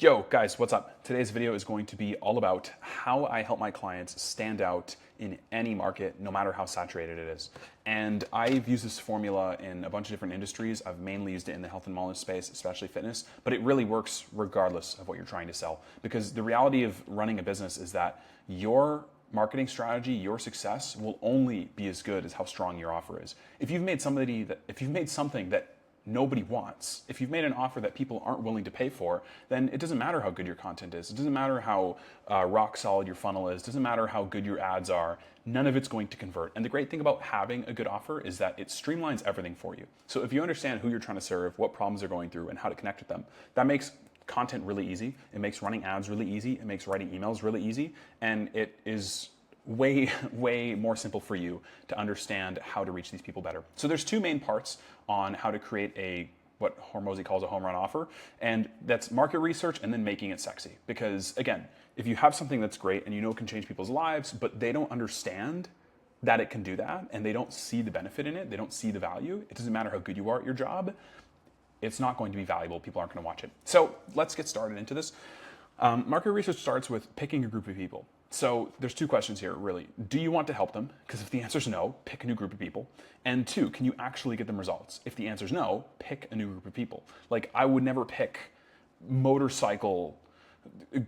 Yo, guys, what's up? Today's video is going to be all about how I help my clients stand out in any market, no matter how saturated it is. And I've used this formula in a bunch of different industries. I've mainly used it in the health and wellness space, especially fitness, but it really works regardless of what you're trying to sell. Because the reality of running a business is that your marketing strategy, your success will only be as good as how strong your offer is. If you've made something that nobody wants, if you've made an offer that people aren't willing to pay for, then it doesn't matter how good your content is. It doesn't matter how rock solid your funnel is. It doesn't matter how good your ads are. None of it's going to convert. And the great thing about having a good offer is that it streamlines everything for you. So if you understand who you're trying to serve, what problems they're going through, and how to connect with them, that makes content really easy. It makes running ads really easy. It makes writing emails really easy. And it is way more simple for you to understand how to reach these people better. So there's two main parts on how to create what Hormozi calls a home run offer, and that's market research and then making it sexy. Because again, if you have something that's great and you know it can change people's lives, but they don't understand that it can do that and they don't see the benefit in it, they don't see the value, it doesn't matter how good you are at your job, it's not going to be valuable. People aren't going to watch it. So let's get started into this. Market research starts with picking a group of people. So there's two questions here, really. Do you want to help them? Because if the answer is no, pick a new group of people. And two, can you actually get them results? If the answer is no, pick a new group of people. Like, I would never pick motorcycle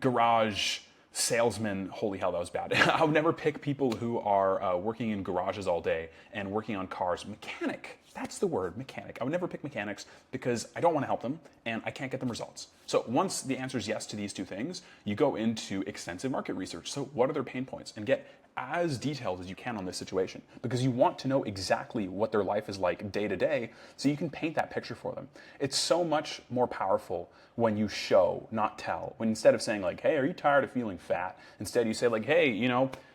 garage salesman. Holy hell, that was bad. I would never pick people who are working in garages all day and working on cars. Mechanic, that's the word, mechanic. I would never pick mechanics because I don't want to help them and I can't get them results. So once the answer is yes to these two things, you go into extensive market research. So what are their pain points? And get as detailed as you can on this situation, because you want to know exactly what their life is like day to day so you can paint that picture for them. It's so much more powerful when you show, not tell. When instead of saying like, hey, are you tired of feeling fat? Instead you say like, hey,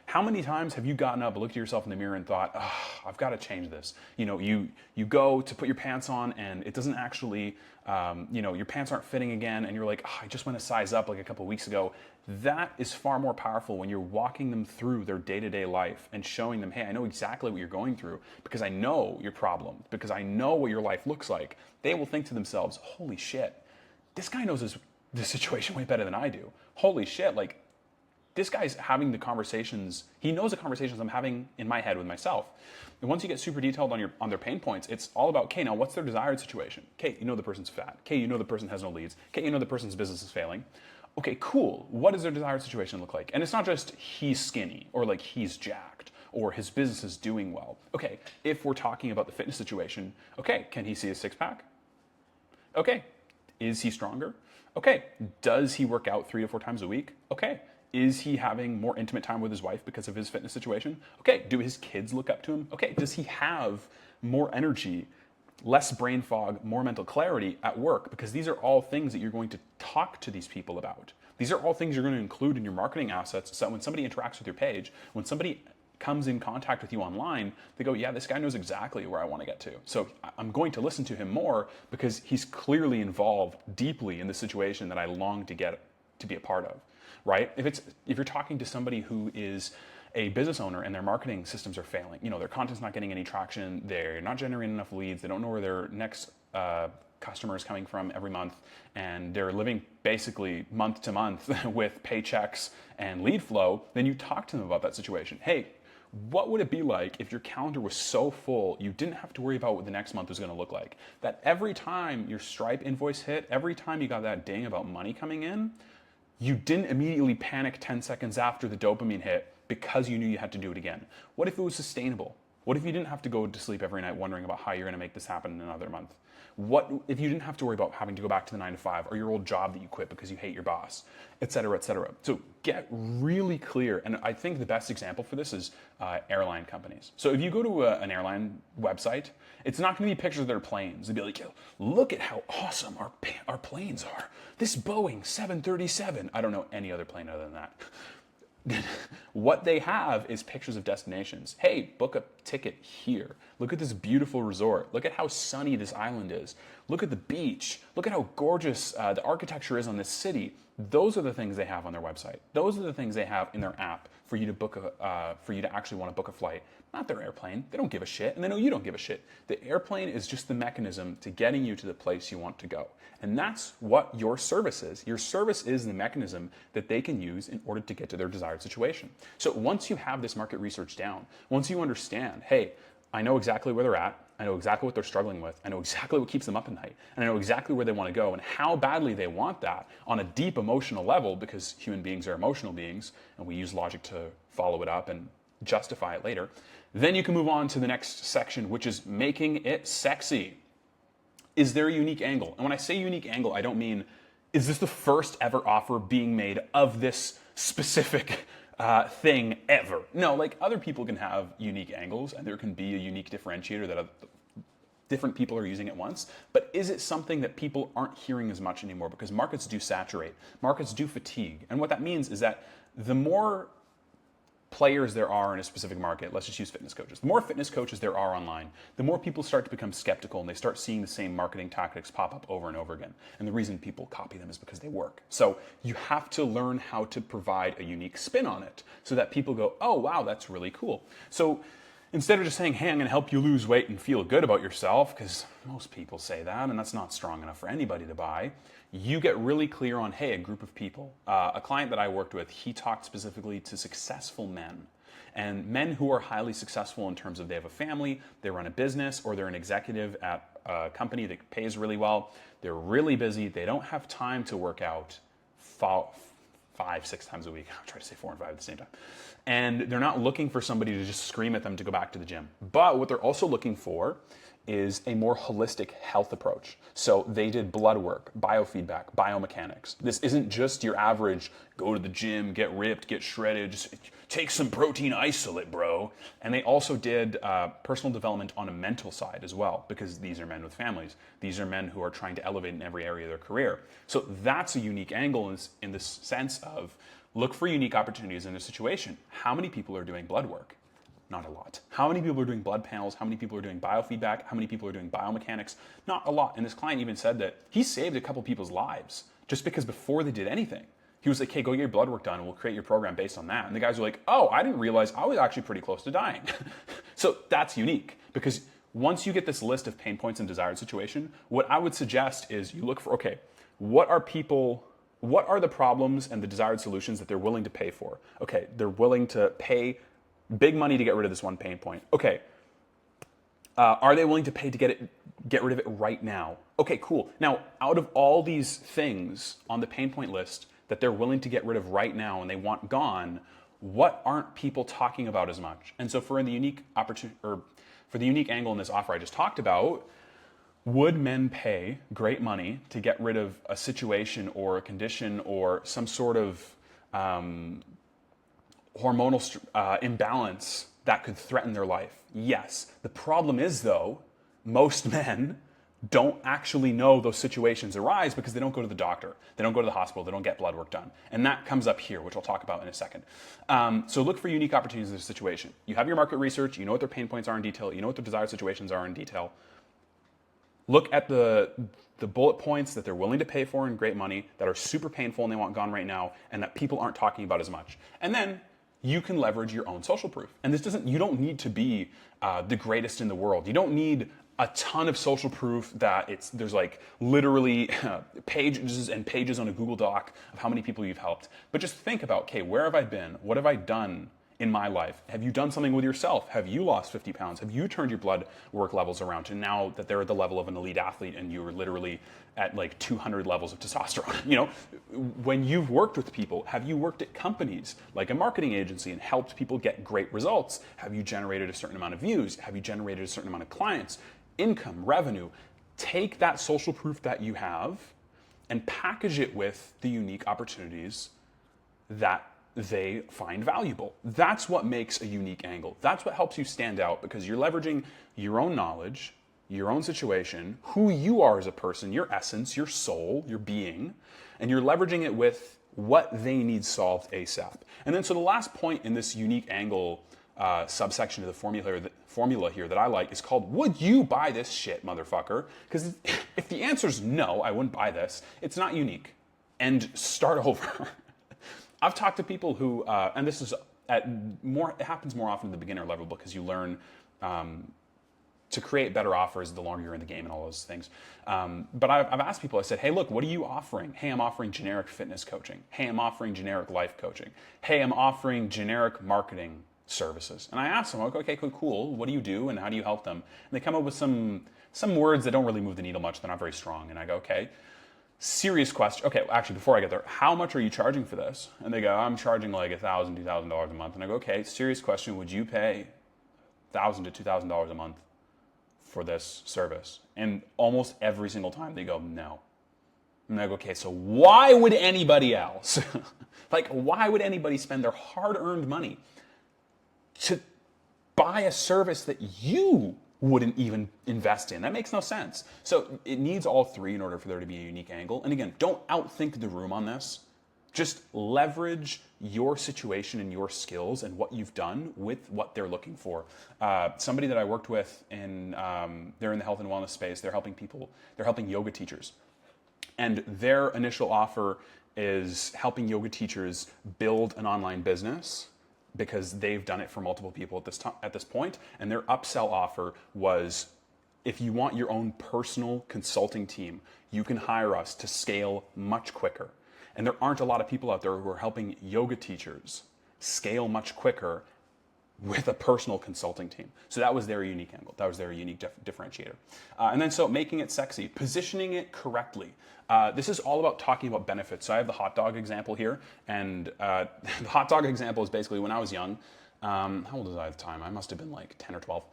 how many times have you gotten up, looked at yourself in the mirror and thought, oh, I've got to change this? You go to put your pants on and it doesn't actually, your pants aren't fitting again and you're like, oh, I just went a size up like a couple of weeks ago. That is far more powerful when you're walking them through their day-to-day life and showing them, hey, I know exactly what you're going through because I know your problem, because I know what your life looks like. They will think to themselves, holy shit, this guy knows this situation way better than I do. Holy shit, like, this guy's having the conversations, he knows the conversations I'm having in my head with myself. And once you get super detailed on their pain points, it's all about, okay, now what's their desired situation? Okay, you know the person's fat. Okay, you know the person has no leads. Okay, you know the person's business is failing. Okay, cool. What does their desired situation look like? And it's not just he's skinny or like he's jacked or his business is doing well. Okay, if we're talking about the fitness situation, okay, can he see a six pack? Okay, is he stronger? Okay, does he work out 3 to 4 times a week? Okay. Is he having more intimate time with his wife because of his fitness situation? Okay. Do his kids look up to him? Okay. Does he have more energy, less brain fog, more mental clarity at work? Because these are all things that you're going to talk to these people about. These are all things you're going to include in your marketing assets so that when somebody interacts with your page, when somebody comes in contact with you online, they go, yeah, this guy knows exactly where I want to get to. So I'm going to listen to him more because he's clearly involved deeply in the situation that I long to get to be a part of. Right? If you're talking to somebody who is a business owner and their marketing systems are failing, their content's not getting any traction, they're not generating enough leads, they don't know where their next customer is coming from every month, and they're living basically month to month with paychecks and lead flow, then you talk to them about that situation. Hey, what would it be like if your calendar was so full you didn't have to worry about what the next month was going to look like? That every time your Stripe invoice hit, every time you got that ding about money coming in, you didn't immediately panic 10 seconds after the dopamine hit because you knew you had to do it again. What if it was sustainable? What if you didn't have to go to sleep every night wondering about how you're going to make this happen in another month? What if you didn't have to worry about having to go back to the 9 to 5 or your old job that you quit because you hate your boss, et cetera, et cetera. So get really clear. And I think the best example for this is airline companies. So if you go to an airline website, it's not going to be pictures of their planes. It'd be like, look at how awesome our planes are. This Boeing 737. I don't know any other plane other than that. What they have is pictures of destinations. Hey, book a ticket here. Look at this beautiful resort. Look at how sunny this island is. Look at the beach. Look at how gorgeous the architecture is on this city. Those are the things they have on their website. Those are the things they have in their app for you to for you to actually want to book a flight. Not their airplane. They don't give a shit, and they know you don't give a shit. The airplane is just the mechanism to getting you to the place you want to go. And that's what your service is. Your service is the mechanism that they can use in order to get to their desired situation. So once you have this market research down, once you understand, hey, I know exactly where they're at, I know exactly what they're struggling with, I know exactly what keeps them up at night, and I know exactly where they want to go and how badly they want that on a deep emotional level, because human beings are emotional beings and we use logic to follow it up and justify it later. Then you can move on to the next section, which is making it sexy. Is there a unique angle? And when I say unique angle, I don't mean, is this the first ever offer being made of this specific thing ever? No, like other people can have unique angles and there can be a unique differentiator that different people are using at once. But is it something that people aren't hearing as much anymore? Because markets do saturate, markets do fatigue. And what that means is that the more players there are in a specific market, let's just use fitness coaches. The more fitness coaches there are online, the more people start to become skeptical and they start seeing the same marketing tactics pop up over and over again. And the reason people copy them is because they work. So you have to learn how to provide a unique spin on it so that people go, oh, wow, that's really cool. So instead of just saying, hey, I'm going to help you lose weight and feel good about yourself, because most people say that and that's not strong enough for anybody to buy, you get really clear on, hey, a group of people. A client that I worked with, he talked specifically to successful men. And men who are highly successful in terms of they have a family, they run a business, or they're an executive at a company that pays really well. They're really busy. They don't have time to work out 5-6 times a week. I'll try to say 4 and 5 at the same time. And they're not looking for somebody to just scream at them to go back to the gym. But what they're also looking for is a more holistic health approach. So they did blood work, biofeedback, biomechanics. This isn't just your average, go to the gym, get ripped, get shredded, just take some protein isolate, bro. And they also did personal development on a mental side as well, because these are men with families. These are men who are trying to elevate in every area of their career. So that's a unique angle in this sense of look for unique opportunities in a situation. How many people are doing blood work? Not a lot. How many people are doing blood panels? How many people are doing biofeedback? How many people are doing biomechanics? Not a lot. And this client even said that he saved a couple people's lives just because before they did anything, he was like, hey, go get your blood work done and we'll create your program based on that. And the guys were like, oh, I didn't realize I was actually pretty close to dying. So that's unique, because once you get this list of pain points and desired situation, what I would suggest is you look for, okay, what are the problems and the desired solutions that they're willing to pay for? Okay, they're willing to pay big money to get rid of this one pain point. Okay, are they willing to pay to get rid of it right now? Okay, cool. Now, out of all these things on the pain point list that they're willing to get rid of right now and they want gone, what aren't people talking about as much? And so for the unique opportunity, or for the unique angle in this offer I just talked about, would men pay great money to get rid of a situation or a condition or some sort of hormonal imbalance that could threaten their life? Yes. The problem is, though, most men don't actually know those situations arise because they don't go to the doctor, they don't go to the hospital, they don't get blood work done. And that comes up here, which I'll talk about in a second. So look for unique opportunities in this situation. You have your market research, you know what their pain points are in detail, you know what their desired situations are in detail. Look at the bullet points that they're willing to pay for in great money, that are super painful and they want gone right now, and that people aren't talking about as much. And then you can leverage your own social proof. And you don't need to be the greatest in the world. You don't need a ton of social proof that there's like literally pages and pages on a Google Doc of how many people you've helped. But just think about, okay, where have I been? What have I done in my life? Have you done something with yourself? Have you lost 50 pounds? Have you turned your blood work levels around to now that they're at the level of an elite athlete and you're literally at like 200 levels of testosterone? You know, when you've worked with people, have you worked at companies like a marketing agency and helped people get great results? Have you generated a certain amount of views? Have you generated a certain amount of clients, income, revenue? Take that social proof that you have and package it with the unique opportunities that they find valuable. That's what makes a unique angle. That's what helps you stand out, because you're leveraging your own knowledge, your own situation, who you are as a person, your essence, your soul, your being, and you're leveraging it with what they need solved ASAP. And then so the last point in this unique angle subsection of the formula here that I like is called, would you buy this shit, motherfucker? Because if the answer is no, I wouldn't buy this, it's not unique. And start over. I've talked to people who, and this is it happens more often at the beginner level because you learn to create better offers the longer you're in the game and all those things. But I've asked people, I said, hey, look, what are you offering? Hey, I'm offering generic fitness coaching. Hey, I'm offering generic life coaching. Hey, I'm offering generic marketing services. And I asked them, okay, cool. What do you do and how do you help them? And they come up with some words that don't really move the needle much. They're not very strong. And I go, okay. Serious question. Okay, actually, before I get there, how much are you charging for this? And they go, I'm charging like $1,000, $2,000 a month. And I go, okay, serious question. Would you pay $1,000 to $2,000 a month for this service? And almost every single time they go, no. And I go, okay, so why would anybody else, why would anybody spend their hard-earned money to buy a service that you wouldn't even invest in? That makes no sense. So it needs all three in order for there to be a unique angle. And again, don't outthink the room on this. Just leverage your situation and your skills and what you've done with what they're looking for. Somebody that I worked with they're in the health and wellness space. They're helping yoga teachers. And their initial offer is helping yoga teachers build an online business because they've done it for multiple people at this point. And their upsell offer was, if you want your own personal consulting team, you can hire us to scale much quicker. And there aren't a lot of people out there who are helping yoga teachers scale much quicker with a personal consulting team. So that was their unique angle. That was their unique differentiator. And then so making it sexy, positioning it correctly. This is all about talking about benefits. So I have the hot dog example here. And the hot dog example is basically when I was young. How old was I at the time? I must have been like 10 or 12.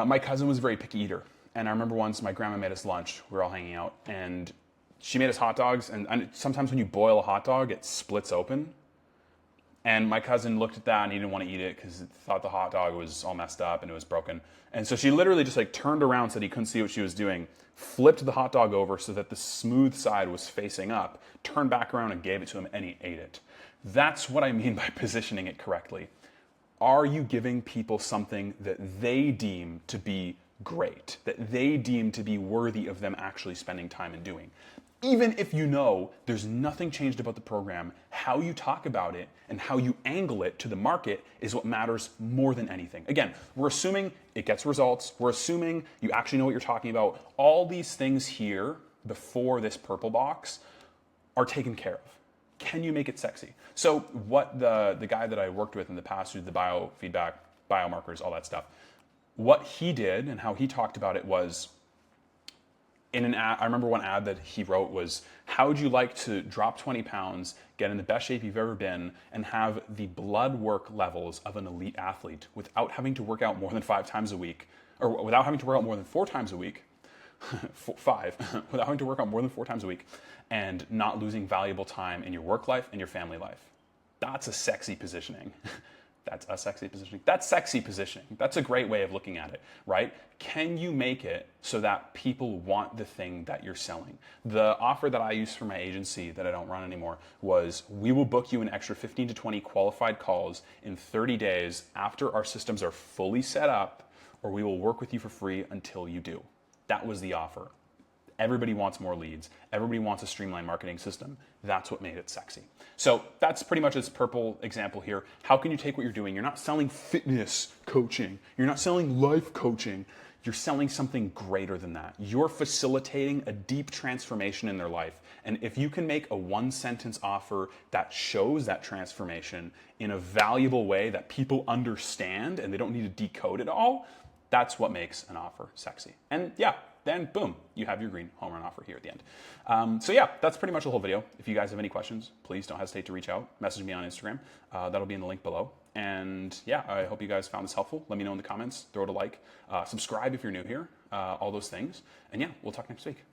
My cousin was a very picky eater. And I remember once my grandma made us lunch. We were all hanging out. And she made us hot dogs. And sometimes when you boil a hot dog, it splits open. And my cousin looked at that and he didn't want to eat it because he thought the hot dog was all messed up and it was broken. And so she literally just turned around so that he couldn't see what she was doing, flipped the hot dog over so that the smooth side was facing up, turned back around and gave it to him, and he ate it. That's what I mean by positioning it correctly. Are you giving people something that they deem to be great, that they deem to be worthy of them actually spending time and doing? Even if you know there's nothing changed about the program, how you talk about it and how you angle it to the market is what matters more than anything. Again, we're assuming it gets results. We're assuming you actually know what you're talking about. All these things here before this purple box are taken care of. Can you make it sexy? So what the guy that I worked with in the past who did the biofeedback, biomarkers, all that stuff, what he did and how he talked about it was, in an ad, I remember one ad that he wrote was, how would you like to drop 20 pounds, get in the best shape you've ever been, and have the blood work levels of an elite athlete without having to work out more than 5 times a week, or without having to work out more than 4 times a week, without having to work out more than 4 times a week, and not losing valuable time in your work life and your family life. That's a sexy positioning. That's a sexy positioning. That's sexy positioning. That's a great way of looking at it, right? Can you make it so that people want the thing that you're selling? The offer that I used for my agency that I don't run anymore was, we will book you an extra 15 to 20 qualified calls in 30 days after our systems are fully set up, or we will work with you for free until you do. That was the offer. Everybody wants more leads. Everybody wants a streamlined marketing system. That's what made it sexy. So that's pretty much this purple example here. How can you take what you're doing? You're not selling fitness coaching. You're not selling life coaching. You're selling something greater than that. You're facilitating a deep transformation in their life. And if you can make a 1-sentence offer that shows that transformation in a valuable way that people understand and they don't need to decode it all, that's what makes an offer sexy. And yeah, then boom, you have your green home run offer here at the end. So yeah, that's pretty much the whole video. If you guys have any questions, please don't hesitate to reach out. Message me on Instagram. That'll be in the link below. And yeah, I hope you guys found this helpful. Let me know in the comments. Throw it a like. Subscribe if you're new here. All those things. And yeah, we'll talk next week.